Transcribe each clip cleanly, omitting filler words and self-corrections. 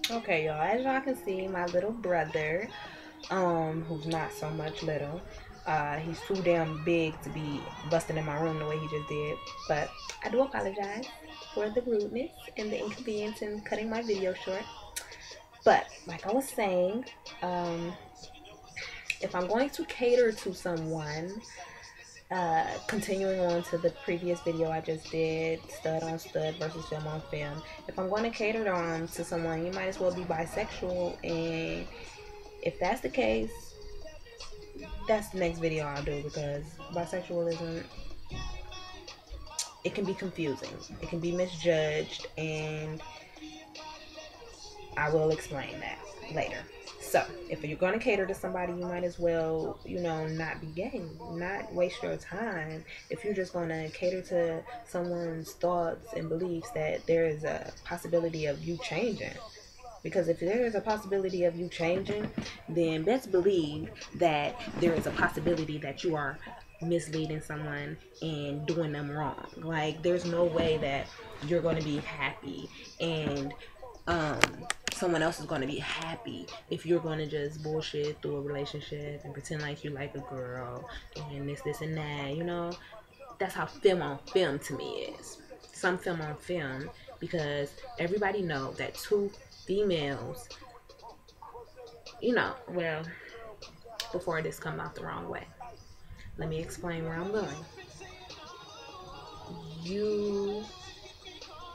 Okay, y'all, as y'all can see, my little brother, who's not so much little, he's too damn big to be busting in my room the way he just did. But I do apologize for the rudeness and the inconvenience in cutting my video short. But like I was saying, um, if I'm going to cater to someone, continuing on to the previous video I just did, stud on stud versus film on film. If I'm going to cater to someone, you might as well be bisexual. And if that's the case, that's the next video I'll do, because bisexualism, it can be confusing, it can be misjudged, and I will explain that later. So, if you're going to cater to somebody, you might as well, not be gay, not waste your time. If you're just going to cater to someone's thoughts and beliefs, that there is a possibility of you changing. Because if there is a possibility of you changing, then best believe that there is a possibility that you are misleading someone and doing them wrong. Like, there's no way that you're going to be happy and um someone else is going to be happy if you're going to just bullshit through a relationship and pretend like you like a girl and this and that. That's how film on film to me is. Some film on film, because everybody know that two females, well, before this come out the wrong way, let me explain where I'm going. You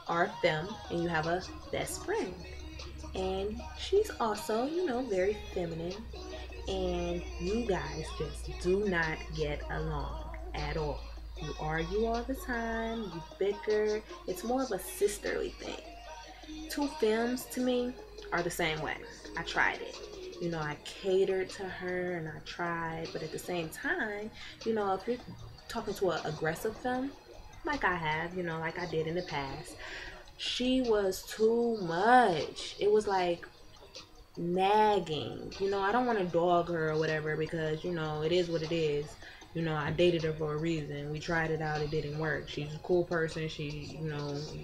are a femme and you have a best friend, and she's also, very feminine, and you guys just do not get along at all. You argue all the time, you bicker. It's more of a sisterly thing. Two films to me are the same way. I tried it. I catered to her and I tried, but at the same time, if you're talking to an aggressive film, like I have, like I did in the past, she was too much. It was like nagging. I don't want to dog her or whatever, because, it is what it is. I dated her for a reason. We tried it out. It didn't work. She's a cool person. She,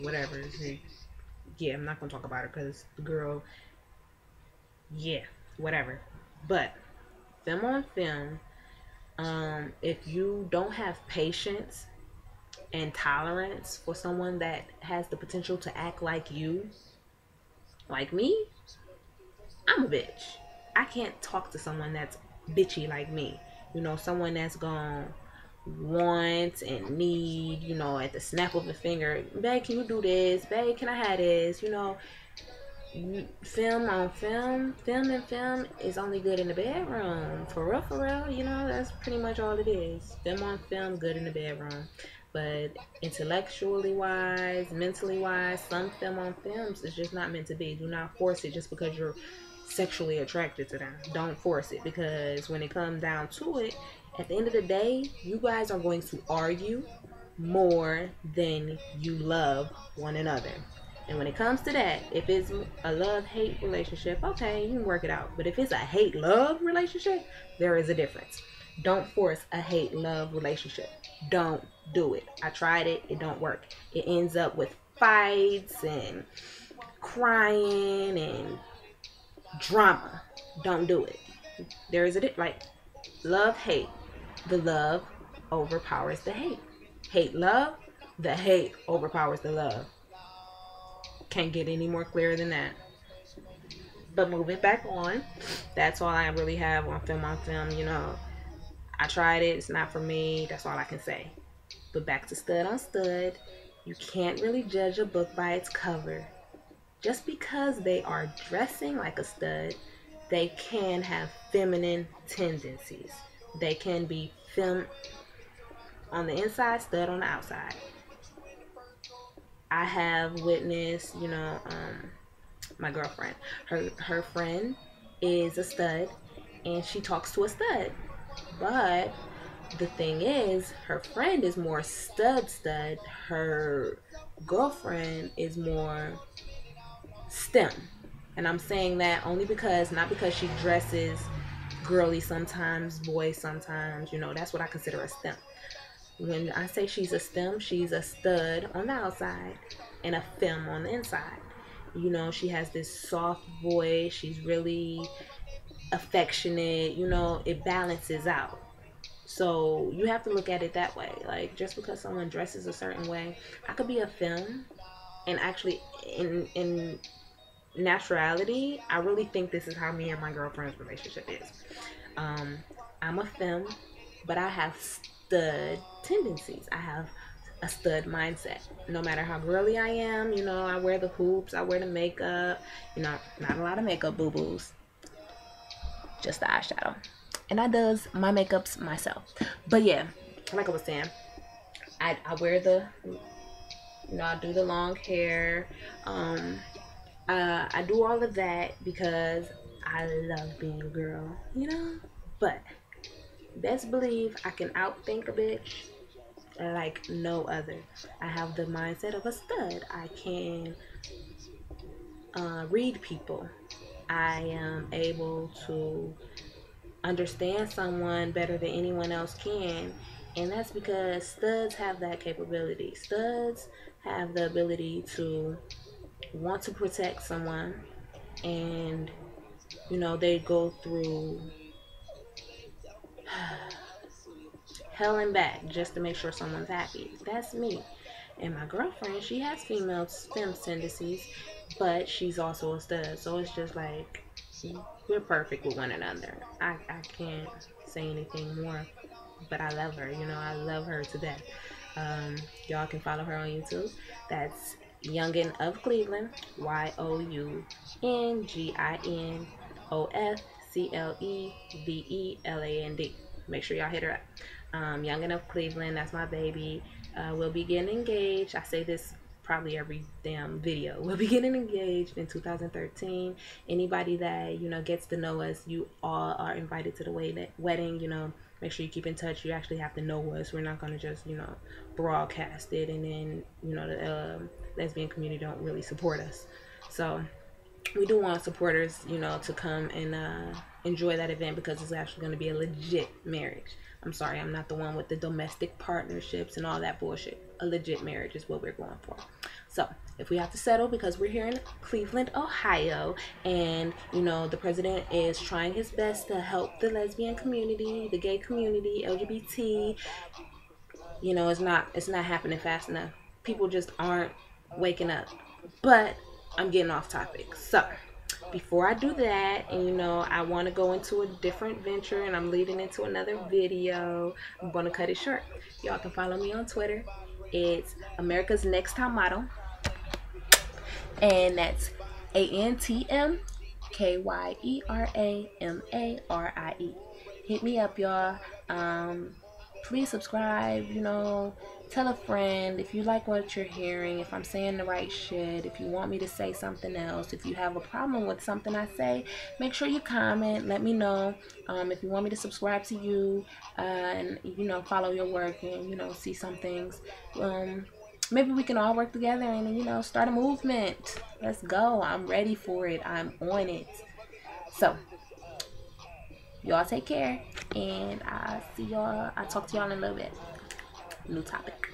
whatever. Yeah, I'm not going to talk about her because the girl, yeah, whatever. But film on film, if you don't have patience and tolerance for someone that has the potential to act like you, like me, I'm a bitch. I can't talk to someone that's bitchy like me. Someone that's gonna want and need, at the snap of a finger, babe, can you do this? Babe, can I have this? Film on film and film is only good in the bedroom. For real, that's pretty much all it is. Film on film, good in the bedroom. But intellectually wise, mentally wise, some film on films is just not meant to be. Do not force it just because you're sexually attracted to them. Don't force it, because when it comes down to it, at the end of the day, you guys are going to argue more than you love one another. And when it comes to that, if it's a love-hate relationship, okay, you can work it out. But if it's a hate-love relationship, there is a difference. Don't force a hate-love relationship. Don't do it. I tried it. It don't work. It ends up with fights and crying and drama. Don't do it. There is a like love, hate. The love overpowers the hate. Hate, love. The hate overpowers the love. Can't get any more clear than that. But moving back on, that's all I really have on film on film. I tried it. It's not for me. That's all I can say. But back to stud on stud. You can't really judge a book by its cover. Just because they are dressing like a stud, they can have feminine tendencies. They can be fem on the inside, stud on the outside. I have witnessed, my girlfriend, her friend is a stud, and she talks to a stud. But the thing is, her friend is more stud. Her girlfriend is more STEM. And I'm saying that only because, not because she dresses girly sometimes, boy sometimes, that's what I consider a STEM. When I say she's a STEM, she's a stud on the outside and a femme on the inside. You know, she has this soft voice. She's really affectionate. You know, it balances out. So you have to look at it that way. Like, just because someone dresses a certain way, I could be a femme, and actually, in naturality, I really think this is how me and my girlfriend's relationship is. Um, I'm a femme, but I have stud tendencies. I have a stud mindset. No matter how girly I am, you know, I wear the hoops, I wear the makeup, you know, not a lot of makeup boo boos, just the eyeshadow. And I does my makeups myself. But yeah, like I was saying, I wear the, you know, I do the long hair. Um, I do all of that because I love being a girl, you know. But best believe I can outthink a bitch like no other. I have the mindset of a stud. I can read people. I am able to understand someone better than anyone else can. And that's because studs have that capability. Studs have the ability to want to protect someone, and you know, they go through hell and back just to make sure someone's happy. That's me. And my girlfriend, she has femme tendencies, but she's also a stud. So it's just like we're perfect with one another. I can't say anything more, but I love her. You know, I love her to death. Y'all can follow her on YouTube. That's Youngin of Cleveland, YOUNGINOFCLEVELAND. Make sure y'all hit her up. Youngin of Cleveland, that's my baby. We'll be getting engaged. I say this probably every damn video. We'll be getting engaged in 2013. Anybody that, you know, gets to know us, you all are invited to the wedding. You know, make sure you keep in touch. You actually have to know us. We're not going to just, you know, broadcast it, and then, you know, the lesbian community don't really support us. So we do want supporters, you know, to come and enjoy that event, because it's actually going to be a legit marriage. I'm sorry, I'm not the one with the domestic partnerships and all that bullshit. A legit marriage is what we're going for. So if we have to settle, because we're here in Cleveland, Ohio, and you know, the president is trying his best to help the lesbian community, the gay community, LGBT, you know, it's not happening fast enough. People just aren't waking up. But I'm getting off topic. So before I do that, and you know, I want to go into a different venture, and I'm leading into another video, I'm going to cut it short. Y'all can follow me on Twitter. It's America's Next Top Model, and that's ANTMKYERAMARIE. Hit me up, y'all. Please subscribe, you know, tell a friend if you like what you're hearing, if I'm saying the right shit, if you want me to say something else, if you have a problem with something I say, make sure you comment, let me know. If you want me to subscribe to you, and, you know, follow your work and, you know, see some things. Maybe we can all work together and, you know, start a movement. Let's go. I'm ready for it. I'm on it. So, y'all take care, and I'll talk to y'all in a little bit. New topic.